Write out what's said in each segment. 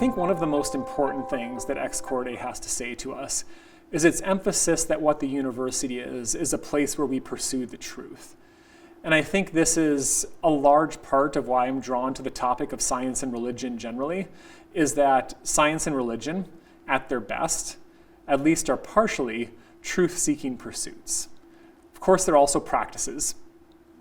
think one of the most important things that Ex Corde has to say to us is its emphasis that what the university is a place where we pursue the truth. And I think this is a large part of why I'm drawn to the topic of science and religion generally, is that science and religion, at their best, at least are partially truth-seeking pursuits. Of course, they're also practices.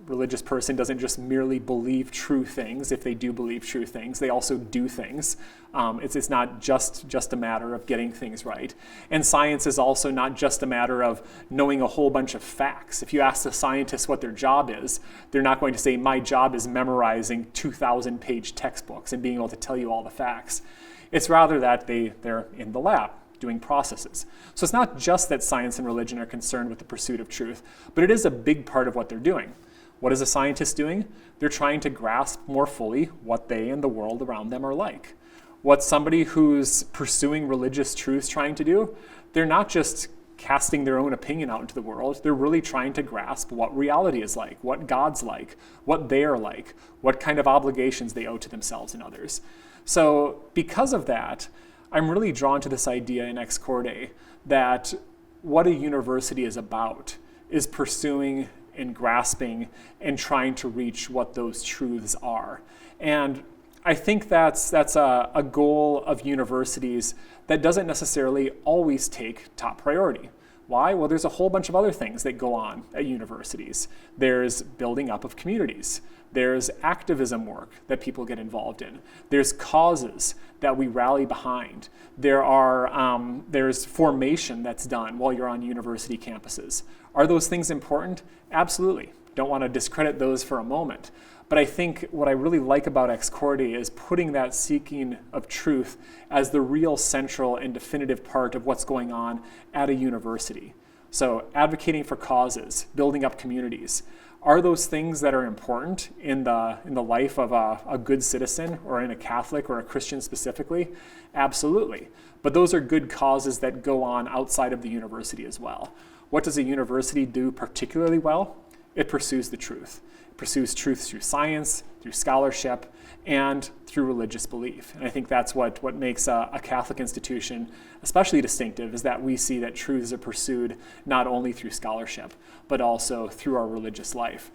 A religious person doesn't just merely believe true things. If they do believe true things, they also do things. It's not just a matter of getting things right. And science is also not just a matter of knowing a whole bunch of facts. If you ask the scientists what their job is, they're not going to say, my job is memorizing 2,000-page textbooks and being able to tell you all the facts. It's rather that they're in the lab doing processes. So it's not just that science and religion are concerned with the pursuit of truth, but it is a big part of what they're doing. What is a scientist doing? They're trying to grasp more fully what they and the world around them are like. What somebody who's pursuing religious truths trying to do, they're not just casting their own opinion out into the world, they're really trying to grasp what reality is like, what God's like, what they are like, what kind of obligations they owe to themselves and others. So because of that, I'm really drawn to this idea in Ex Corde that what a university is about is pursuing and grasping and trying to reach what those truths are. And I think that's a goal of universities that doesn't necessarily always take top priority. Why? Well, there's a whole bunch of other things that go on at universities. There's building up of communities. There's activism work that people get involved in. There's causes that we rally behind. There's formation that's done while you're on university campuses. Are those things important? Absolutely. Don't want to discredit those for a moment. But I think what I really like about Ex Corde is putting that seeking of truth as the real central and definitive part of what's going on at a university. So advocating for causes, building up communities. Are those things that are important in the life of a good citizen or in a Catholic or a Christian specifically? Absolutely. But those are good causes that go on outside of the university as well. What does a university do particularly well? It pursues the truth. It pursues truth through science, through scholarship, and through religious belief. And I think that's what makes a Catholic institution especially distinctive, is that we see that truths are pursued not only through scholarship, but also through our religious life.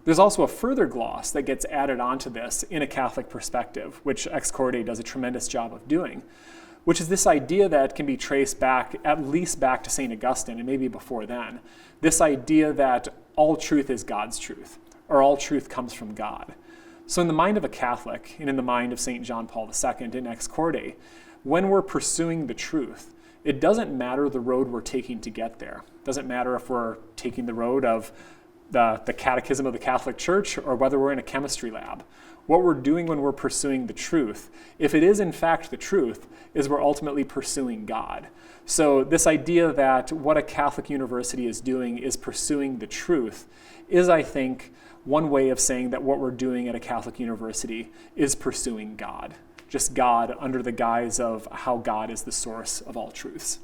There's also a further gloss that gets added onto this in a Catholic perspective, which Ex Corde does a tremendous job of doing, which is this idea that can be traced back, at least back to St. Augustine, and maybe before then. This idea that all truth is God's truth, or all truth comes from God. So in the mind of a Catholic, and in the mind of St. John Paul II in Ex Corde, when we're pursuing the truth, it doesn't matter the road we're taking to get there. It doesn't matter if we're taking the road of the Catechism of the Catholic Church or whether we're in a chemistry lab. What we're doing when we're pursuing the truth, if it is in fact the truth, is we're ultimately pursuing God. So this idea that what a Catholic university is doing is pursuing the truth is, I think, one way of saying that what we're doing at a Catholic university is pursuing God. Just God under the guise of how God is the source of all truths.